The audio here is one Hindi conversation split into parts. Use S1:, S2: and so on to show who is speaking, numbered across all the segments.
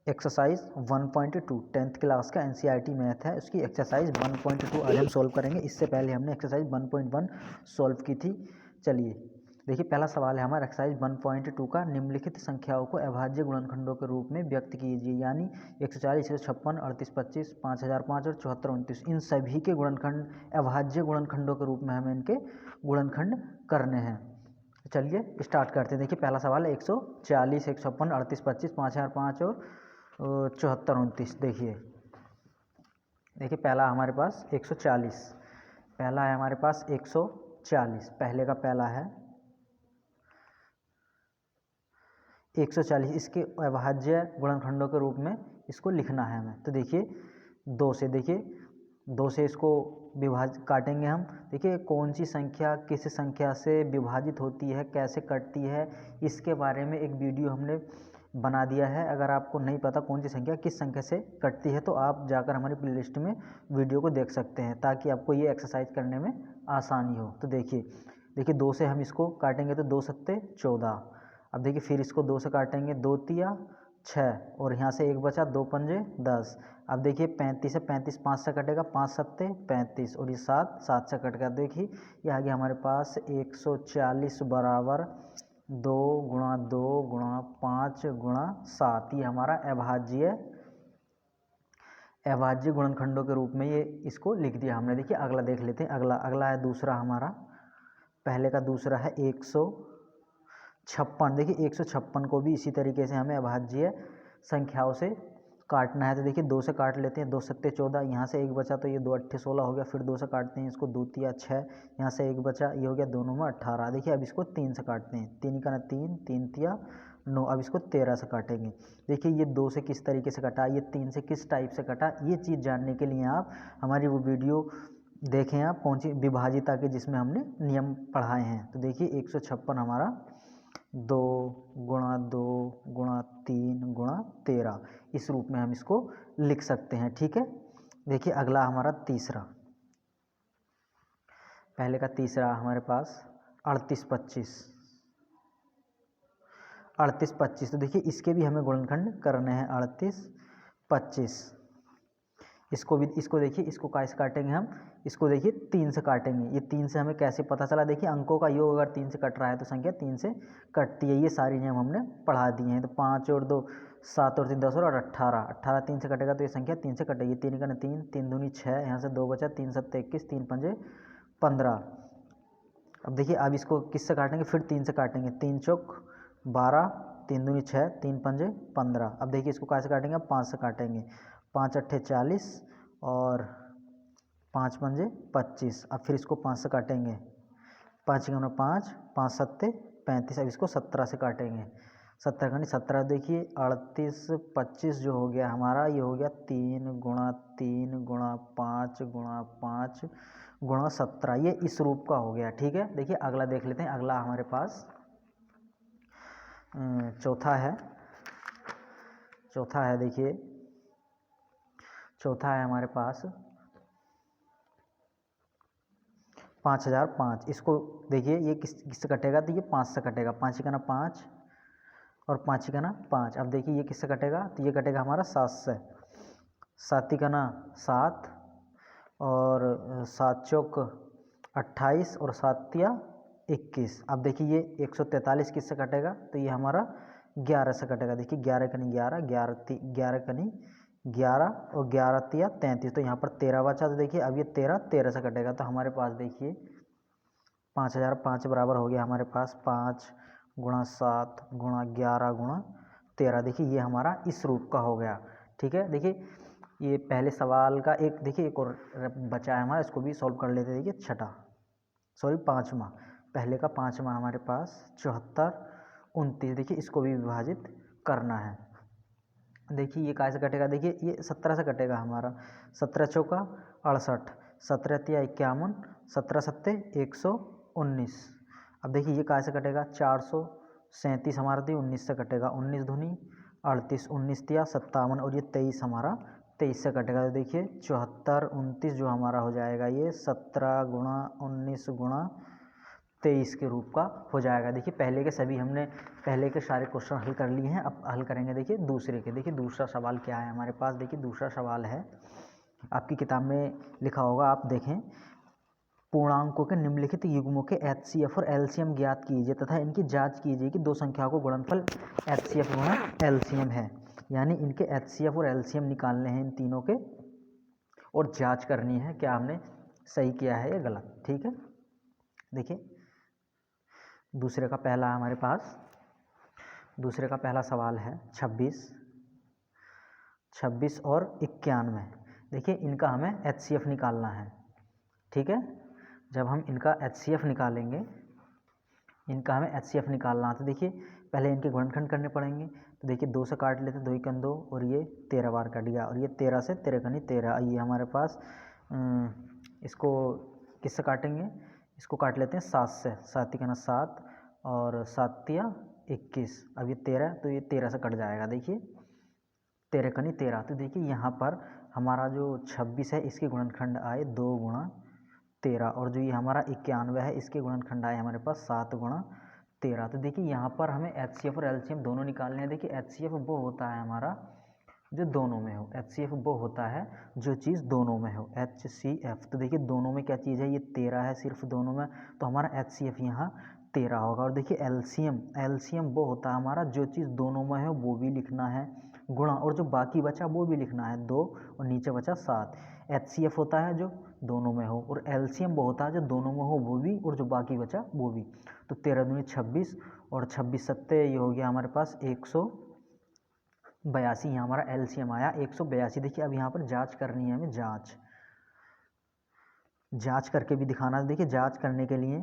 S1: एक्सरसाइज 1.2 10th क्लास का एनसीईआरटी मैथ है, उसकी एक्सरसाइज 1.2 आज हम सॉल्व करेंगे। इससे पहले हमने एक्सरसाइज 1.1 सॉल्व की थी। चलिए देखिए, पहला सवाल है हमारा एक्सरसाइज 1.2 का, निम्नलिखित संख्याओं को अभाज्य गुणनखंडों के रूप में व्यक्त कीजिए। यानी 140, 156, 38, 25, 5005 और 7429, इन सभी के गुणनखंड अभाज्य गुणनखंडों के रूप में हमें इनके गुणनखंड करने हैं। चलिए स्टार्ट करते हैं। देखिए पहला सवाल है 140, 156, 38, 25, 5005 और 7429। देखिए पहला हमारे पास 140, पहला है हमारे पास 140, पहले का पहला है 140, इसके अभाज्य गुणनखंडों के रूप में इसको लिखना है हमें। तो देखिए दो से इसको काटेंगे हम। देखिए कौन सी संख्या किस संख्या से विभाजित होती है, कैसे कटती है, इसके बारे में एक वीडियो हमने बना दिया है। अगर आपको नहीं पता कौन सी संख्या किस संख्या से कटती है तो आप जाकर हमारी प्लेलिस्ट में वीडियो को देख सकते हैं, ताकि आपको ये एक्सरसाइज करने में आसानी हो। तो देखिए 2 से हम इसको काटेंगे तो 2 सत्ते 14। अब देखिए फिर इसको 2 से काटेंगे, 2 तिया 6 और यहाँ से 1 बचा, 2 पंजे 10। अब देखिए 35 से 35 5 से कटेगा, 5 सत्ते 35 और ये 7 से कट गया। देखिए ये आ गया हमारे पास 140 बराबर 2 गुणा 2 गुणा 5 गुणा 7। ये हमारा अभाज्य गुणनखंडों के रूप में ये इसको लिख दिया हमने। देखिए अगला देख लेते हैं। अगला है दूसरा हमारा, पहले का दूसरा है 156। देखिए 156 को भी इसी तरीके से हमें अभाज्य संख्याओं से काटना है। तो देखिए 2 से काट लेते हैं, 2 सत्ते 14, यहाँ से 1 बचा तो ये 2 अट्ठे 16 हो गया। फिर 2 से काटते हैं इसको, 2 तिया 6, यहाँ से 1 बचा, ये हो गया दोनों में 18। देखिए अब इसको 3 से काटते हैं, 3 का 3, 3 तिया 9। अब इसको 13 से काटेंगे। देखिए ये 2 से किस तरीके से कटा, ये 3 से किस टाइप से कटा, ये चीज़ जानने के लिए आप हमारी वो वीडियो देखें, आप कौन सी विभाजिता के जिसमें हमने नियम पढ़ाए हैं। तो देखिए 156 हमारा 2 गुणा 2 गुणा 3 गुणा 13, इस रूप में हम इसको लिख सकते हैं। ठीक है, देखिए अगला हमारा तीसरा, पहले का तीसरा हमारे पास 38, 25। 38, 25, तो देखिए इसके भी हमें गुणनखंड करने हैं। 38, 25, इसको देखिए, इसको कैसे काटेंगे हम, इसको देखिए 3 से काटेंगे। ये 3 से हमें कैसे पता चला, देखिए अंकों का योग अगर 3 से कट रहा है तो संख्या 3 से कटती है। ये सारी नियम हमने पढ़ा दिए हैं। तो 5 और 2 7 और 3 10 और 18 3 से कटेगा तो ये संख्या 3 से कटेगी। 3 का 3, 3 दूनी 6, यहाँ से 2 बचा, 3 सत्ते 21, 3 पंजे 15। अब देखिए अब इसको किससे काटेंगे, फिर 3 से काटेंगे, 3 चौक 12, 3 दूनी 6, 3 पंजे 15। अब देखिए इसको कैसे काटेंगे, अब 5 से काटेंगे, 5 अट्ठे 40 और 5 पंजे 25। अब फिर इसको 5 से काटेंगे, 5 गुना 5, 5 सत्ते 35। अब इसको 17 से काटेंगे, 17 का 17। देखिए 38, 25 जो हो गया हमारा, ये हो गया 3 गुणा 3 गुणा 5 गुणा 5 गुणा 17, ये इस रूप का हो गया। ठीक है, देखिए अगला देख लेते हैं। अगला हमारे पास चौथा है। देखिए चौथा है हमारे पास 5005। इसको देखिए ये किससे कटेगा, तो ये 5 से कटेगा, 5 का 5 और 5 का 5। अब देखिए ये किससे कटेगा, तो ये कटेगा हमारा 7 से, 7 का 7 और 7 चौक 28 और 7 तिया 21। अब देखिए ये 143 किससे कटेगा, तो ये हमारा 11 से कटेगा। देखिए 11 कनी 11, 11 कनी 11 और 11 तिया 33, तो यहाँ पर 13 बचा। तो देखिए अब ये 13 से कटेगा। तो हमारे पास देखिए 5005 बराबर हो गया हमारे पास 5 गुणा 7 गुणा 11 गुणा 13। देखिए ये हमारा इस रूप का हो गया। ठीक है, देखिए ये पहले सवाल का एक और बचा है हमारा, इसको भी सॉल्व कर लेते हैं। देखिए पाँचवा, पहले का पाँचवा हमारे पास 74, 29। देखिए इसको भी विभाजित करना है। देखिए ये कैसे कटेगा, देखिए ये 17 से कटेगा हमारा, 17 चौका 68, 17 तिया 51, 17 सत्ते 119। अब देखिए ये कैसे कटेगा, 437 हमारा, तो 19 से कटेगा, 19 दूनी 38, 19 तिया 57 और ये 23 हमारा 23 से कटेगा। तो देखिए 74, 29 जो हमारा हो जाएगा ये 17 गुणा 19 गुणा 23 के रूप का हो जाएगा। देखिए पहले के सभी हमने पहले के सारे क्वेश्चन हल कर लिए हैं, अब हल करेंगे देखिए दूसरे के। देखिए दूसरा सवाल क्या है हमारे पास। देखिए दूसरा सवाल है, आपकी किताब में लिखा होगा, आप देखें। पूर्णांकों के निम्नलिखित युग्मों के HCF और LCM ज्ञात कीजिए तथा इनकी जांच कीजिए कि दो संख्याओं को गुणनफल HCF गुणा LCM है। यानी इनके HCF और LCM निकालने हैं इन तीनों के, और जांच करनी है क्या हमने सही किया है या गलत। ठीक है, देखिए दूसरे का पहला हमारे पास, दूसरे का पहला सवाल है 26 और 91। देखिए इनका हमें HCF निकालना है। ठीक है, जब हम इनका HCF निकालेंगे, इनका हमें HCF निकालना है, तो देखिए पहले इनके गुणनखंड करने पड़ेंगे। तो देखिए 2 से काट लेते हैं, 2 × 2 और ये 13 बार कट गया, और ये 13 से 13 × 13, ये हमारे पास इसको किससे काटेंगे, इसको काट लेते हैं 7 से, 7 × 7 और 7 × 21। अब ये 13, तो ये 13 से कट जाएगा। देखिए 13 × 13, तो देखिए यहाँ पर हमारा जो 26 है इसके गुणनखंड आए 2 × 13, और जो ये हमारा 91 है इसके गुणनखंड आए हमारे पास 7 × 13। तो देखिए यहाँ पर हमें HCF और LCM दोनों निकालने हैं। देखिए HCF वो होता है हमारा जो दोनों में हो, HCF वो होता है जो चीज़ दोनों में हो, HCF। तो देखिए दोनों में क्या चीज़ है, ये 13 है सिर्फ दोनों में, तो हमारा HCF यहाँ 13 होगा। और देखिए LCM वो होता है हमारा जो चीज़ दोनों में हो वो भी लिखना है, गुणा और जो बाकी बचा वो भी लिखना है, 2 और नीचे बचा 7। HCF होता है जो दोनों में हो, और LCM वो होता है जो दोनों में हो वो भी और जो बाकी बचा वो भी। तो 13 दूनी 26 और 26 सत्ते ये हो गया हमारे पास 182। यहाँ हमारा LCM आया 182। देखिए अब यहाँ पर जांच करनी है हमें, जांच करके भी दिखाना। देखिए जांच करने के लिए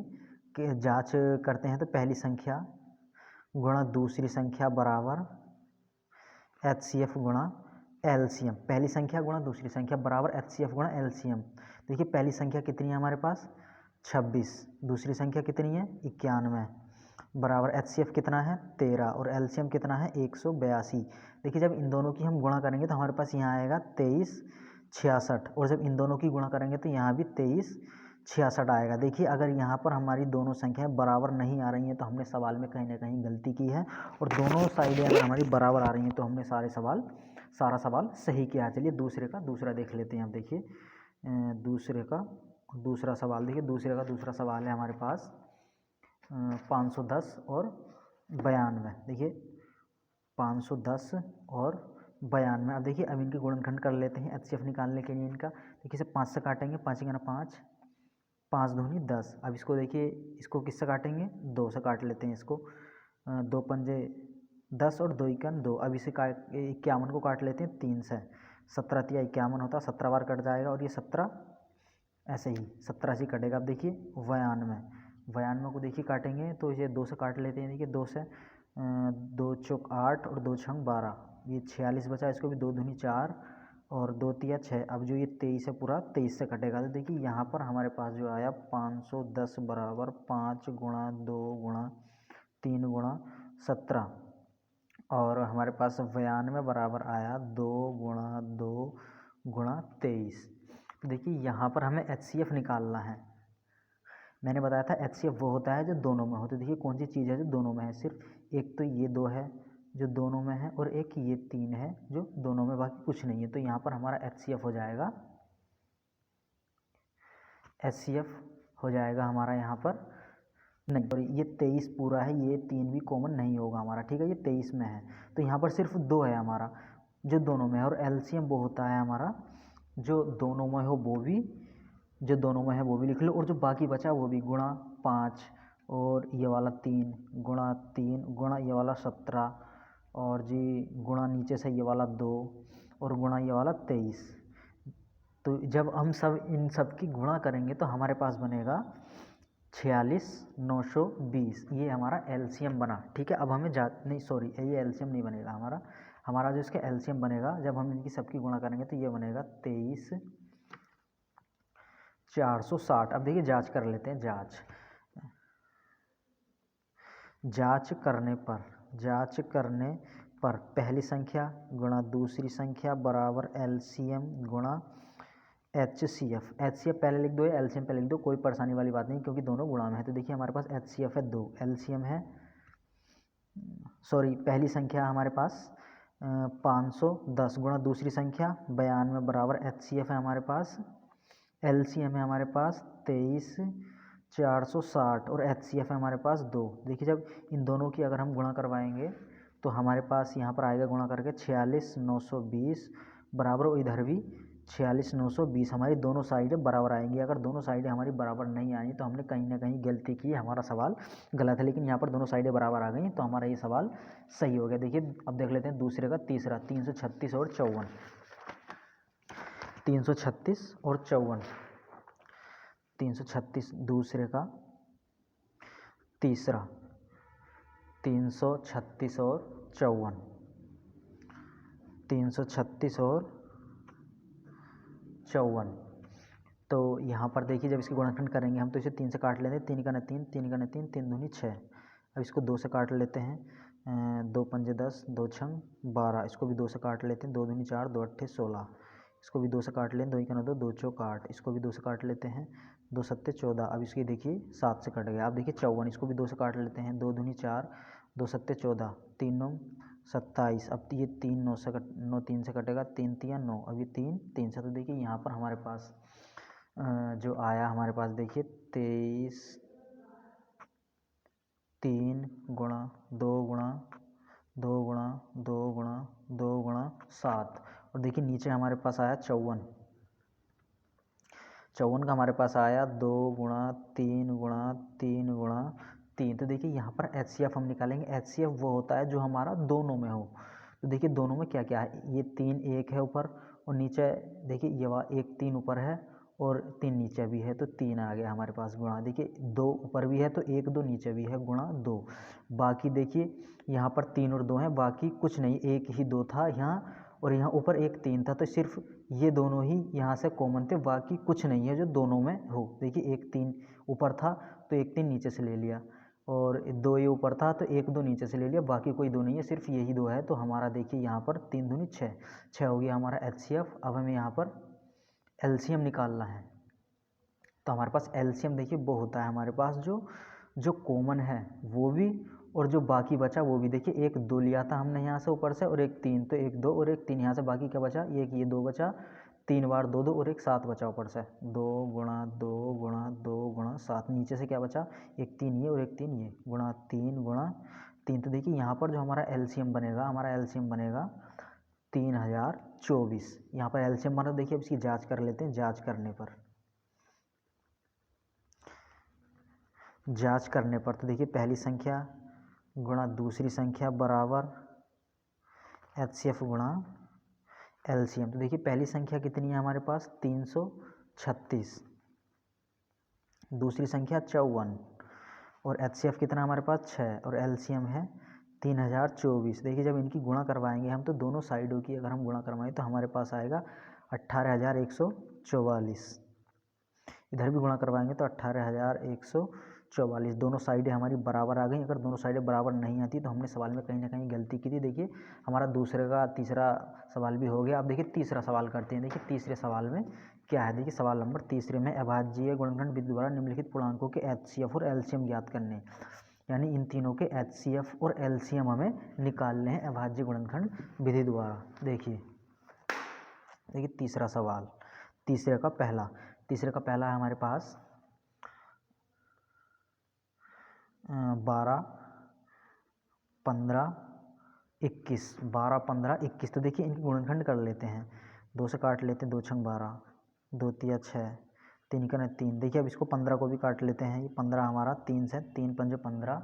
S1: कि जांच करते हैं तो पहली संख्या गुणा दूसरी संख्या बराबर HCF गुणा LCM। पहली संख्या गुणा दूसरी संख्या बराबर HCF गुणा LCM। देखिए पहली संख्या कितनी है हमारे पास 26, दूसरी संख्या कितनी है 91, बराबर HCF कितना है 13 और LCM कितना है 182। देखिए जब इन दोनों की हम गुणा करेंगे तो हमारे पास यहाँ आएगा 2366, और जब इन दोनों की गुणा करेंगे तो यहाँ भी 2366 आएगा। देखिए अगर यहाँ पर हमारी दोनों संख्याएं बराबर नहीं आ रही हैं तो हमने सवाल में कहीं ना कहीं गलती की है, और दोनों साइडें अगर हमारी बराबर आ रही हैं तो हमने सारा सवाल सही किया है। चलिए दूसरा देख लेते हैं। अब देखिए दूसरा सवाल, देखिए दूसरा सवाल है हमारे पास 510 और 92। देखिए 510 और 92। अब देखिए अब इनके गुणनखंड कर लेते हैं HCF निकालने के लिए इनका। देखिए इसे 5 से काटेंगे, 5 × 5, 5 दूनी 10। अब इसको देखिए इसको किससे काटेंगे, 2 से काट लेते हैं इसको, 2 पंजे 10 और 2 × 2। अब इसे 51 को काट लेते हैं 3 से, 17 × 3 = 51 होता है, 17 बार कट जाएगा, और ये 17 ऐसे ही 17 से कटेगा। अब देखिए 92 को देखिए काटेंगे तो इसे 2 से काट लेते हैं। देखिए 2 से 2 चौक 8 और 2 छंग 12, ये 46 बचा, इसको भी 2 दूनी 4 और 2 तिया 6। अब जो ये 23 है पूरा 23 से कटेगा। तो देखिए यहाँ पर हमारे पास जो आया 510 बराबर 5 × 2 × 3 × 17, और हमारे पास 92 बराबर आया 2 × 2 × 23। तो देखिए यहाँ पर हमें HCF निकालना है। मैंने बताया था HCF वो होता है जो दोनों में हो। तो देखिए कौन सी चीज़ है जो दोनों में है, सिर्फ एक तो ये 2 है जो दोनों में है, और एक ये 3 है जो दोनों में, बाकी कुछ नहीं है। तो यहाँ पर हमारा HCF हो जाएगा, HCF हो जाएगा हमारा यहाँ पर नहीं, और ये 23 पूरा है, ये 3 भी कॉमन नहीं होगा हमारा। ठीक है, ये 23 में है, तो यहाँ पर सिर्फ 2 है हमारा जो दोनों में है, और LCM वो होता है हमारा जो दोनों में हो वो भी, जो दोनों में है वो भी लिख लो, और जो बाकी बचा वो भी, गुणा 5 और ये वाला 3 गुणा 3 गुणा ये वाला 17, और जी गुणा नीचे से ये वाला 2 और गुणा ये वाला 23। तो जब हम इन सब की गुणा करेंगे तो हमारे पास बनेगा 46,920, ये हमारा LCM बना। ठीक है, अब हमें नहीं सॉरी ये LCM नहीं बनेगा हमारा जो इसका LCM बनेगा जब हम इनकी सबकी गुणा करेंगे तो ये बनेगा 23,460। अब देखिए जांच कर लेते हैं। जांच करने पर पहली संख्या गुणा दूसरी संख्या बराबर LCM गुणा HCF पहले लिख दो या LCM पहले लिख दो, कोई परेशानी वाली बात नहीं क्योंकि दोनों गुणा में है। तो देखिए हमारे पास HCF है 2, LCM है पहली संख्या हमारे पास 510 गुणा दूसरी संख्या 92 बराबर HCF है हमारे पास। LCM है हमारे पास 23,460 और HCF है हमारे पास 2। देखिए जब इन दोनों की अगर हम गुणा करवाएंगे तो हमारे पास यहाँ पर आएगा गुणा करके 46,920 बराबर, और इधर भी 46,920, हमारी दोनों साइडें बराबर आएंगी। अगर दोनों साइडें हमारी बराबर नहीं आई तो हमने कहीं ना कहीं गलती की, हमारा सवाल गलत है। लेकिन यहाँ पर दोनों साइडें बराबर आ गई तो हमारा ये सवाल सही हो गया। देखिए अब देख लेते हैं दूसरे का तीसरा, 336 और 54, 336 और 54, 336 दूसरे का तीसरा, 336 और 54, 336 और 54। तो यहाँ पर देखिए जब इसकी गुणनखंड करेंगे हम तो इसे 3 से काट लेते हैं, 3 का न 3, 3 का न 3, 3 दूनी 6। अब इसको 2 से काट लेते हैं, 2 पंजे 10, 2 छंग 12, इसको भी 2 से काट लेते हैं, 2 दूनी 4, 2 अट्ठे 16, इसको भी 2 से काट लें, 2 का न 2, 2 चौक 8, इसको भी 2 से काट लेते हैं, 2 सत्ते 14। अब इसकी देखिए 7 से कट गया। अब देखिए 54, इसको भी 2 से काट लेते हैं, 2 दूनी 4, 2 सत्ते 14, 3 9 27। अब ये 3 9 से 3 से कटेगा, 3 3 9, अब ये 3 3 से। तो देखिए यहाँ पर हमारे पास जो आया हमारे पास देखिए 23 3 गुणा 2 गुणा 2 गुणा 2 गुणा 2 गुणा 7, और देखिए नीचे हमारे पास आया 54, 54 का हमारे पास आया 2 गुणा 3 गुणा 3 गुणा 3। तो देखिए यहाँ पर HCF हम निकालेंगे। HCF वो होता है जो हमारा दोनों में हो। तो देखिए दोनों में क्या क्या है, ये 3 1 है ऊपर और नीचे, देखिए ये वाला 1 3 ऊपर है और 3 नीचे भी है, तो 3 आ गया हमारे पास गुणा। देखिए 2 ऊपर भी है तो 1 2 नीचे भी है, गुणा 2। बाकी देखिए यहाँ पर 3 और 2 हैं, बाकी कुछ नहीं, एक ही 2 था यहाँ और यहाँ ऊपर 1 3 था, तो सिर्फ ये दोनों ही यहाँ से कॉमन थे, बाकी कुछ नहीं है जो दोनों में हो। देखिए 1 3 ऊपर था तो 1 3 नीचे से ले लिया, और 2 ये ऊपर था तो 1 2 नीचे से ले लिया, बाकी कोई 2 नहीं है, सिर्फ यही 2 है। तो हमारा देखिए यहाँ पर 3 दूनी 6, 6 हो गया हमारा HCF। अब हमें यहाँ पर LCM निकालना है। तो हमारे पास LCM देखिए वो होता है हमारे पास जो कॉमन है वो भी, और जो बाकी बचा वो भी। देखिए 1 2 लिया था हमने यहाँ से ऊपर से, और 1 3, तो 1 2 और 1 3 यहाँ से, बाकी क्या बचा, ये 2 बचा, 3 बार 2 2 और 1 7 बचा ऊपर से, 2 गुणा 2 गुणा 2 गुणा 7। नीचे से क्या बचा, 1 3 ये और 1 3 ये, गुणा 3 गुणा 3। तो देखिए यहाँ पर जो हमारा LCM बनेगा, हमारा LCM बनेगा 3024। यहाँ पर LCM बना, देखिए अब इसकी जाँच कर लेते हैं। जाँच करने पर तो देखिए पहली संख्या गुणा दूसरी संख्या बराबर HCF गुणा LCM। तो देखिए पहली संख्या कितनी है हमारे पास, 336, दूसरी संख्या 54, और HCF कितना हमारे पास 6, और LCM है 3024। देखिए जब इनकी गुणा करवाएंगे हम तो दोनों साइडों की अगर हम गुणा करवाएं तो हमारे पास आएगा 18,144। इधर भी गुणा करवाएंगे तो 18,144। दोनों साइडें हमारी बराबर आ गई। अगर दोनों साइडें बराबर नहीं आती तो हमने सवाल में कहीं ना कहीं गलती की थी। देखिए हमारा दूसरे का तीसरा सवाल भी हो गया। अब देखिए तीसरा सवाल करते हैं। देखिए तीसरे सवाल में क्या है, देखिए सवाल नंबर तीसरे में अभाज्यीय गुणनखंड विधि द्वारा निम्नलिखित पूर्णांकों के HCF और LCM ज्ञात करने, यानी इन तीनों के HCF और LCM हमें निकालने हैं अभाज्य गुणनखंड विधि द्वारा। देखिए तीसरा सवाल, तीसरे का पहला है हमारे पास 12 15 21, 12 15 21। तो देखिए इनकी गुणनखंड कर लेते हैं, 2 से काट लेते हैं, 2 छंग 12, 2 तिया 6, 3 का 3। देखिए अब इसको 15 को भी काट लेते हैं। ये 15 हमारा 3 से, 3 पंजे 15,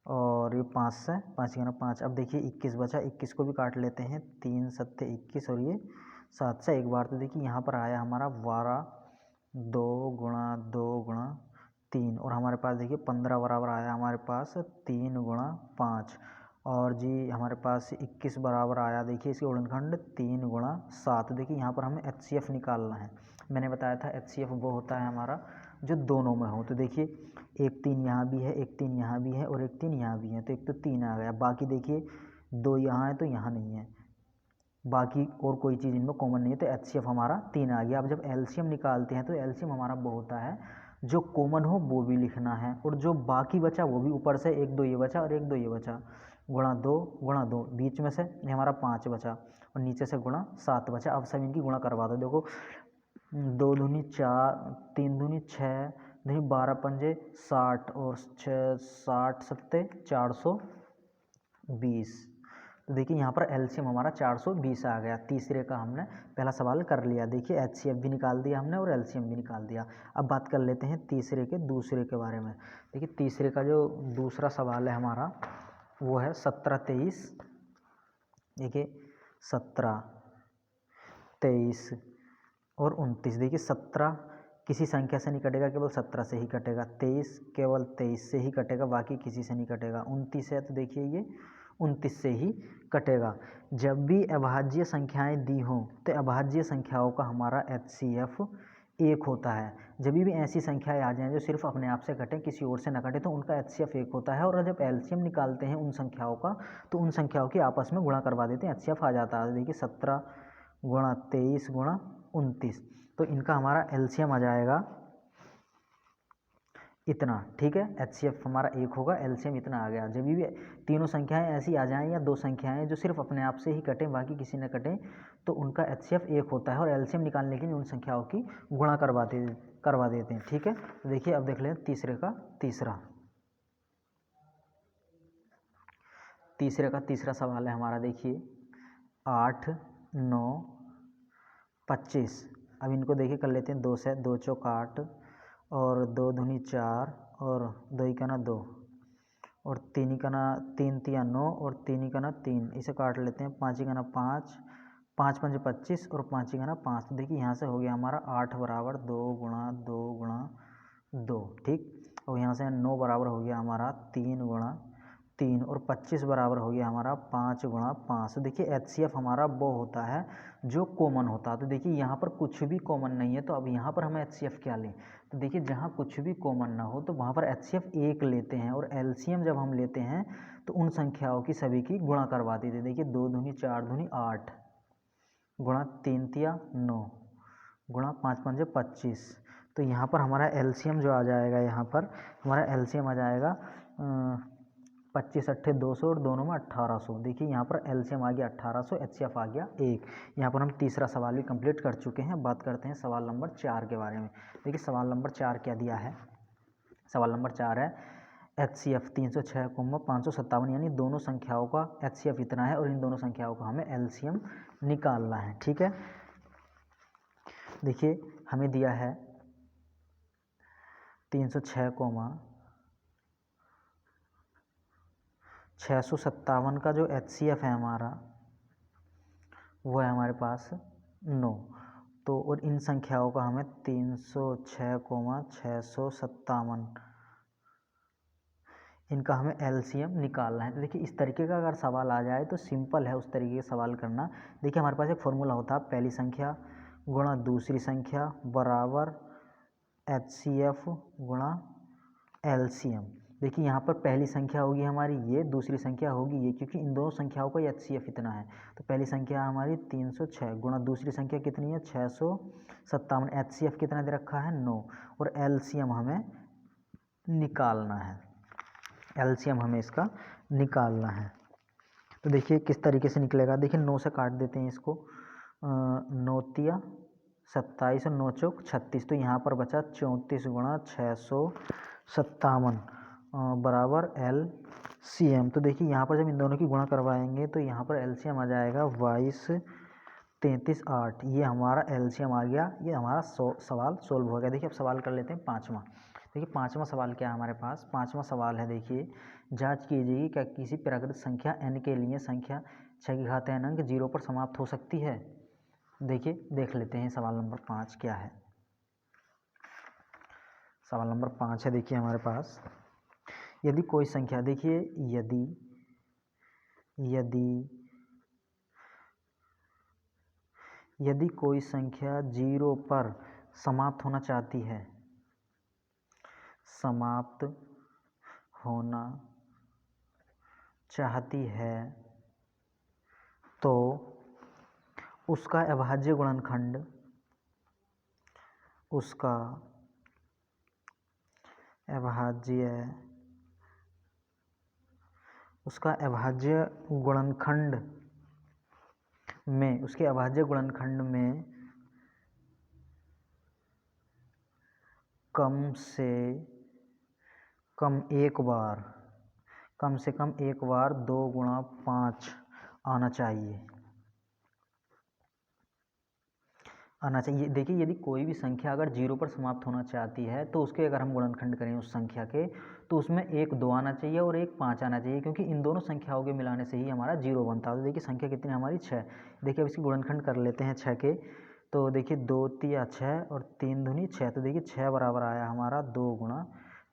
S1: और ये 5 से, 5 का 5। अब देखिए 21 बचा, 21 को भी काट लेते हैं, 3 सत्ते 21, और ये 7 से एक बार। तो देखिए यहाँ पर आया हमारा 12 2 गुणा 2 गुणा 3, और हमारे पास देखिए 15 बराबर आया हमारे पास 3 गुणा 5, और जी हमारे पास 21 बराबर आया देखिए इसके गुणनखंड 3 गुणा 7। देखिए यहाँ पर हमें HCF निकालना है। मैंने बताया था HCF वो होता है हमारा जो दोनों में हो। तो देखिए 1 3 यहाँ भी है, 1 3 यहाँ भी है, और 1 3 यहाँ भी है, तो एक तो 3 आ गया। बाकी देखिए 2 यहाँ है तो यहाँ नहीं है, बाकी और कोई चीज़ इनमें कॉमन नहीं है, तो HCF हमारा 3 आ गया। अब जब LCM निकालते हैं तो LCM हमारा वो होता है जो कॉमन हो वो भी लिखना है, और जो बाकी बचा वो भी ऊपर से 1 2 ये बचा और 1 2 ये बचा, गुणा 2 बीच में से ये हमारा 5 बचा और नीचे से गुणा 7 बचा। अब सब इनकी गुणा करवा दो। देखो 2 दूनी 4, 3 दूनी 6, दूनी 12 पंजे 60 और 6 60 सत्ते 420। तो देखिए यहाँ पर LCM हमारा 420 आ गया। तीसरे का हमने पहला सवाल कर लिया। देखिए HCF भी निकाल दिया हमने और LCM भी निकाल दिया। अब बात कर लेते हैं तीसरे के दूसरे के बारे में। देखिए तीसरे का जो दूसरा सवाल है हमारा वो है 17 23। देखिए 17 23 और 29। देखिए 17 किसी संख्या से नहीं कटेगा, केवल 17 से ही कटेगा। 23 केवल 23 से ही कटेगा, बाकी किसी से नहीं कटेगा। 29 है तो देखिए ये 29 से ही कटेगा। जब भी अभाज्य संख्याएं दी हों तो अभाज्य संख्याओं का हमारा HCF 1 होता है। जब भी ऐसी संख्याएं आ जाएं जो सिर्फ अपने आप से कटें, किसी और से न कटे, तो उनका HCF 1 होता है। और जब LCM निकालते हैं उन संख्याओं का तो उन संख्याओं की आपस में गुणा करवा देते हैं, HCF आ जाता है। देखिए 17 गुणा 23 गुणा 29, तो इनका हमारा LCM आ जाएगा इतना। ठीक है, HCF हमारा 1 होगा, LCM इतना आ गया। जब भी तीनों संख्याएं ऐसी आ जाएं या दो संख्याएं जो सिर्फ अपने आप से ही कटें, बाकी किसी न कटें, तो उनका HCF 1 होता है और LCM निकालने के लिए उन संख्याओं की गुणा करवा देते हैं। ठीक है, तो देखिए अब देख लें तीसरे का तीसरा सवाल है हमारा। देखिए 8 9 25। अब इनको देखिए कर लेते हैं 2 से। 2 चौक 8 और 2 दूनी 4 और 2 इकाना 2 और 3 इकाना 3 तिया 9 और 3 इकाना 3, इसे काट लेते हैं। 5 इकाना 5, 5 पंजे 25 और 5 इकाना 5। तो देखिए यहाँ से हो गया हमारा 8 बराबर 2 गुणा 2 गुणा 2। ठीक, और यहाँ से 9 बराबर हो गया हमारा 3 गुणा 3 और 25 बराबर हो गया हमारा 5 गुणा 5। तो देखिए HCF हमारा वो होता है जो कॉमन होता है। तो देखिए यहाँ पर कुछ भी कॉमन नहीं है, तो अब यहाँ पर हमें HCF क्या लें? तो देखिए जहाँ कुछ भी कॉमन ना हो तो वहाँ पर HCF 1 लेते हैं, और LCM जब हम लेते हैं तो उन संख्याओं की सभी की गुणा करवा देते हैं। देखिए 2 दूनी 4 दूनी 8 गुणा 3 तिया 9 गुणा 5 पंजे 25। तो यहाँ पर हमारा LCM जो आ जाएगा, यहाँ पर हमारा LCM आ जाएगा 25 अट्ठे 200 और दोनों में 1800। देखिए यहाँ पर LCM आ गया 1800, HCF आ गया 1। यहाँ पर हम तीसरा सवाल भी कंप्लीट कर चुके हैं। बात करते हैं सवाल नंबर 4 के बारे में। देखिए सवाल नंबर 4 क्या दिया है? सवाल नंबर 4 है HCF 306,557, यानी दोनों संख्याओं का HCF इतना है और इन दोनों संख्याओं का हमें LCM निकालना है। ठीक है, देखिए हमें दिया है 306,657 का जो HCF है हमारा वो है हमारे पास 9। तो और इन संख्याओं का हमें 306,657 इनका हमें LCM निकालना है। तो देखिए इस तरीके का अगर सवाल आ जाए तो सिंपल है उस तरीके का सवाल करना। देखिए हमारे पास एक फॉर्मूला होता है, पहली संख्या गुणा दूसरी संख्या बराबर HCF गुणा LCM। देखिए यहाँ पर पहली संख्या होगी हमारी ये, दूसरी संख्या होगी ये, क्योंकि इन दोनों संख्याओं का HCF इतना है। तो पहली संख्या हमारी 306 गुणा दूसरी संख्या कितनी है 657, HCF कितना दे रखा है 9, और LCM हमें निकालना है। LCM हमें इसका निकालना है। तो देखिए किस तरीके से निकलेगा। देखिए 9 से काट देते हैं इसको, 9 तिया 27 और 9 चौक 36। तो यहाँ पर बचा 34 गुणा 657 बराबर LCM। तो देखिए यहाँ पर जब इन दोनों की गुणा करवाएंगे तो यहाँ पर LCM आ जाएगा 22 33 8। ये हमारा LCM आ गया। ये हमारा सवाल सोल्व हो गया। देखिए अब सवाल कर लेते हैं पाँचवा। देखिए पाँचवा सवाल क्या है हमारे पास? पाँचवा सवाल है, देखिए जांच कीजिए क्या किसी प्राकृत संख्या n के लिए संख्या 6 की घात n अंक 0 पर समाप्त हो सकती है। देखिए देख लेते हैं सवाल नंबर 5 क्या है। सवाल नंबर 5 है, देखिए हमारे पास, यदि कोई संख्या, देखिए यदि कोई संख्या 0 पर समाप्त होना चाहती है, समाप्त होना चाहती है, तो उसका अभाज्य गुणनखंड, उसका अभाज्य गुणनखंड में, उसके अभाज्य गुणनखंड में कम से कम एक बार 2 गुणा 5 आना चाहिए। देखिए यदि कोई भी संख्या अगर 0 पर समाप्त होना चाहती है तो उसके अगर हम गुणनखंड करें उस संख्या के, तो उसमें एक 2 आना चाहिए और एक 5 आना चाहिए, क्योंकि इन दोनों संख्याओं के मिलाने से ही हमारा 0 बनता है। तो देखिए संख्या कितनी हमारी 6। देखिए अब इसकी गुणनखंड कर लेते हैं 6 के। तो देखिए 2 तिया 6 और 3 दूनी 6। तो देखिए 6 बराबर आया हमारा 2 गुणा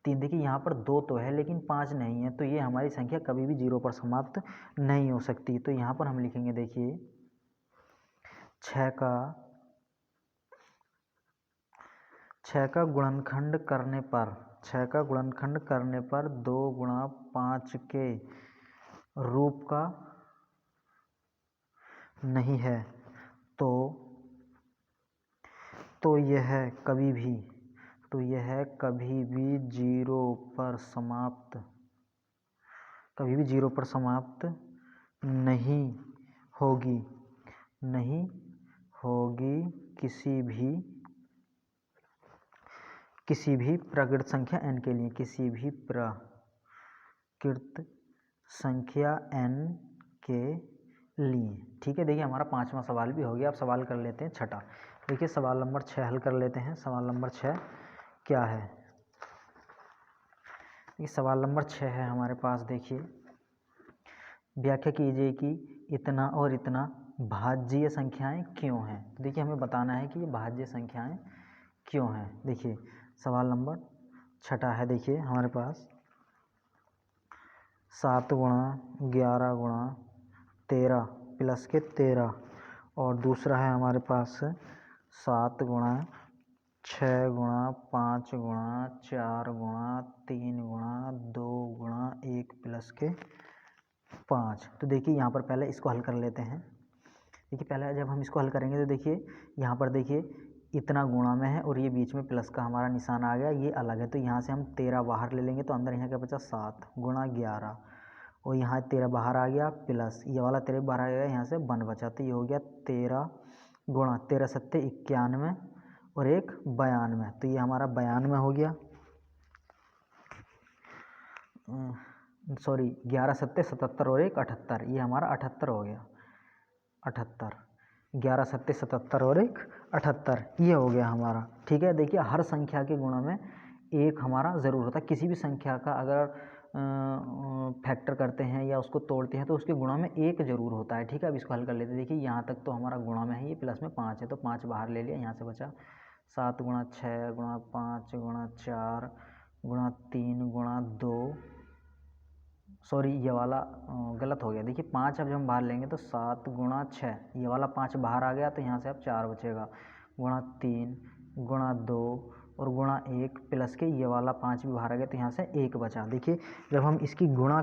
S1: 3। देखिए यहाँ पर 2 तो है लेकिन 5 नहीं है, तो ये हमारी संख्या कभी भी 0 पर समाप्त नहीं हो सकती। तो यहाँ पर हम लिखेंगे, देखिए 6 का गुणनखंड करने पर 2 गुणा 5 के रूप का नहीं है, तो यह कभी भी 0 पर समाप्त नहीं होगी किसी भी प्राकृत संख्या n के लिए, ठीक है। देखिए हमारा 5वां सवाल भी हो गया। अब सवाल कर लेते हैं 6ठा। देखिए सवाल नंबर 6 हल कर लेते हैं। सवाल नंबर 6 क्या है? ये सवाल नंबर 6 है हमारे पास। देखिए व्याख्या कीजिए कि इतना और इतना भाज्य संख्याएं क्यों हैं। देखिए हमें बताना है कि ये भाज्य संख्याएं क्यों हैं। देखिए सवाल नंबर 6ठा है। देखिए हमारे पास 7 गुणा 11 गुणा 13 प्लस के 13, और दूसरा है हमारे पास 7 गुणा 6 गुणा 5 गुणा 4 गुणा 3 गुणा 2 गुणा 1 प्लस के 5। तो देखिए यहाँ पर पहले इसको हल कर लेते हैं। देखिए पहले जब हम इसको हल करेंगे तो देखिए यहाँ पर देखिए इतना गुणा में है और ये बीच में प्लस का हमारा निशान आ गया, ये अलग है। तो यहाँ से हम 13 बाहर ले लेंगे, तो अंदर यहाँ क्या बचा 7 गुणा 11, और यहाँ 13 बाहर आ गया प्लस ये वाला 13 बाहर आ गया, यहाँ से 1 बचा। तो ये हो गया 13 गुणा 13 सत्ते 91 और 1 92। तो ये हमारा 92 हो गया। सॉरी 11 सत्ते 77 और 1 78, ये हमारा 78 हो गया। 78 11 सत्ते 77 और 1 78, ये हो गया हमारा। ठीक है। देखिए हर संख्या के गुणा में एक हमारा ज़रूर होता है। किसी भी संख्या का अगर फैक्टर करते हैं या उसको तोड़ते हैं तो उसके गुणा में एक जरूर होता है। ठीक है। अब इसको हल कर लेते हैं। देखिए यहाँ तक तो हमारा गुणा में है, ये प्लस में 5 है, तो 5 बाहर ले लिया, यहाँ से बचा 7 गुणा 6 गुणा 5 गुणा 4 गुणा 3 गुणा 2, सॉरी ये वाला गलत हो गया। देखिए 5 अब जब हम बाहर लेंगे तो 7 गुणा 6, ये वाला 5 बाहर आ गया, तो यहाँ से अब 4 बचेगा, गुणा 3 गुणा 2 और गुणा 1 प्लस के ये वाला 5 भी बाहर आ गया, तो यहाँ से 1 बचा। देखिए जब हम इसकी गुणा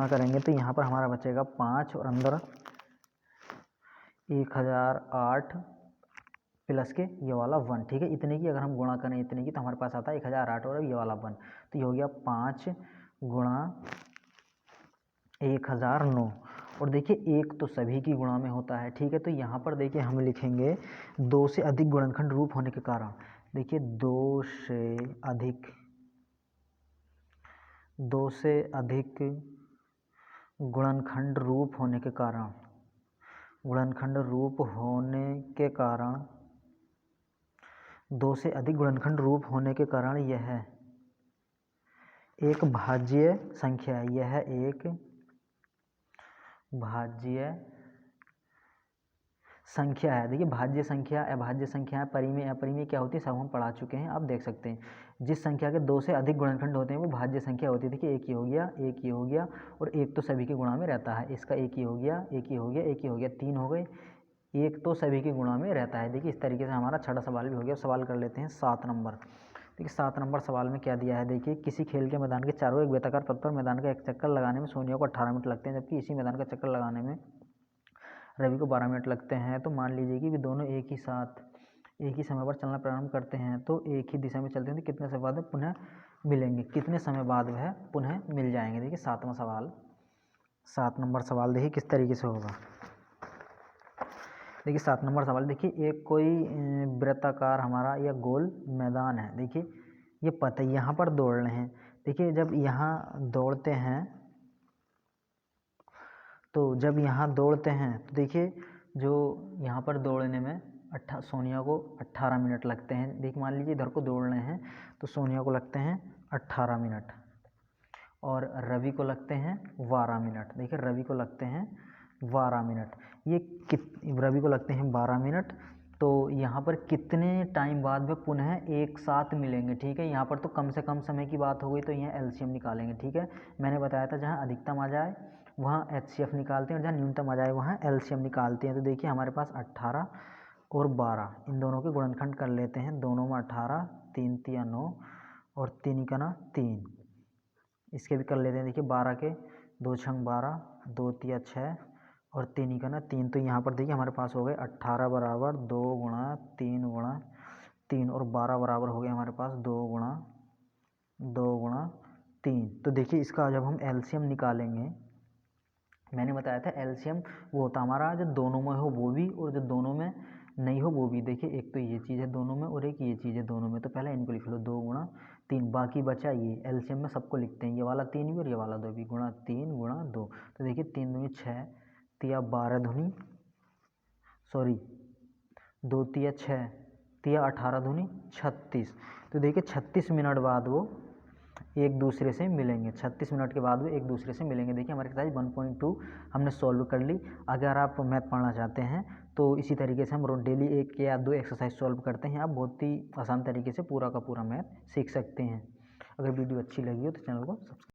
S1: करेंगे, तो यहाँ पर हमारा बचेगा 5 और अंदर 1008 प्लस के ये वाला 1। ठीक है। इतने की अगर हम गुणा करें इतने की, तो हमारे पास आता है 1008 और ये वाला 1, तो ये हो गया 5 गुणा 1009। और देखिए एक तो सभी की गुणा में होता है। ठीक है। तो यहाँ पर देखिए हम लिखेंगे 2 से अधिक गुणनखंड रूप होने के कारण। देखिए 2 से अधिक गुणनखंड रूप होने के कारण, दो से अधिक गुणनखंड रूप होने के कारण यह एक भाज्य संख्या है। यह एक भाज्य संख्या है। देखिए भाज्य संख्या, अभाज्य संख्या, परिमेय अपरिमेय क्या होती है, सब हम पढ़ा चुके हैं। आप देख सकते हैं जिस संख्या के 2 से अधिक गुणनखंड होते हैं वो भाज्य संख्या होती है। देखिए एक ही हो गया, एक ही हो गया, और एक तो सभी के गुणा में रहता है। इसका एक ही हो गया, एक ही हो गया, एक ही हो गया, 3 हो गए, एक तो सभी के गुणा में रहता है। देखिए इस तरीके से हमारा 6ठा सवाल भी हो गया। सवाल कर लेते हैं 7 नंबर। देखिए 7 नंबर सवाल में क्या दिया है। देखिए किसी खेल के मैदान के चारों एक वृत्ताकार पथ पर मैदान का एक चक्कर लगाने में सोनिया को 18 मिनट लगते हैं, जबकि इसी मैदान का चक्कर लगाने में रवि को 12 मिनट लगते हैं, तो मान लीजिए कि वे दोनों एक ही समय पर चलना प्रारंभ करते हैं, तो एक ही दिशा में चलते हैं, तो कितने समय बाद पुनः मिलेंगे, कितने समय बाद वह पुनः मिल जाएंगे। देखिए 7 नंबर सवाल देखिए किस तरीके से होगा। देखिए 7 नंबर सवाल, देखिए एक कोई वृत्ताकार हमारा या गोल मैदान है। देखिए ये पता है यहाँ पर दौड़ रहे हैं। देखिए जब यहाँ दौड़ते हैं तो देखिए जो यहाँ पर दौड़ने में सोनिया को 18 मिनट लगते हैं। देखिए मान लीजिए इधर को दौड़ रहे हैं तो सोनिया को लगते हैं 18 मिनट और रवि को लगते हैं 12 मिनट। देखिए रवि को लगते हैं 12 मिनट, रवि को लगते हैं 12 मिनट, तो यहाँ पर कितने टाइम बाद वे पुनः एक साथ मिलेंगे। ठीक है, यहाँ पर तो कम से कम समय की बात हो गई, तो यहाँ एलसीएम निकालेंगे। ठीक है, मैंने बताया था जहाँ अधिकतम आ जाए वहाँ एचसीएफ निकालते हैं और जहाँ न्यूनतम आ जाए वहाँ एलसीएम निकालते हैं। तो देखिए हमारे पास 18 और 12 इन दोनों के गुणनखंड कर लेते हैं। दोनों में 18, 3 तिया 9 और 3 का ना 3, इसके भी कर लेते हैं। देखिए 12 के 2 छंग 12, 2 तिया 6 और 3 का ना 3, तो यहाँ पर देखिए हमारे पास हो गए 18 बराबर 2 गुणा 3 गुणा 3 और 12 बराबर हो गया हमारे पास 2 गुणा 3। तो देखिए इसका जब हम एलसीएम निकालेंगे, मैंने बताया था एलसीएम वो होता हमारा जो दोनों में हो वो भी और जो दोनों में नहीं हो वो भी। देखिए एक तो ये चीज़ है दोनों में और एक ये चीज़ है दोनों में, तो पहले इनको लिख लो 2 गुणा 3, बाकी बचा ये एलसीएम में सबको लिखते हैं, ये वाला 3 भी और ये वाला 2 भी, गुणा 3 गुणा 2। तो देखिए 3 दूनी 6 तिया 12 दूनी 2 तिया 6 तिया 18 दूनी 36। तो देखिए 36 मिनट बाद वो एक दूसरे से मिलेंगे। 36 मिनट के बाद वो एक दूसरे से मिलेंगे। देखिए हमारी एक्सरसाइज 1.2 हमने सॉल्व कर ली। अगर आप मैथ पढ़ना चाहते हैं तो इसी तरीके से हम रोज डेली 1 या 2 एक्सरसाइज सॉल्व करते हैं। आप बहुत ही आसान तरीके से पूरा का पूरा मैथ सीख सकते हैं। अगर वीडियो अच्छी लगी हो तो चैनल को सब्सक्राइब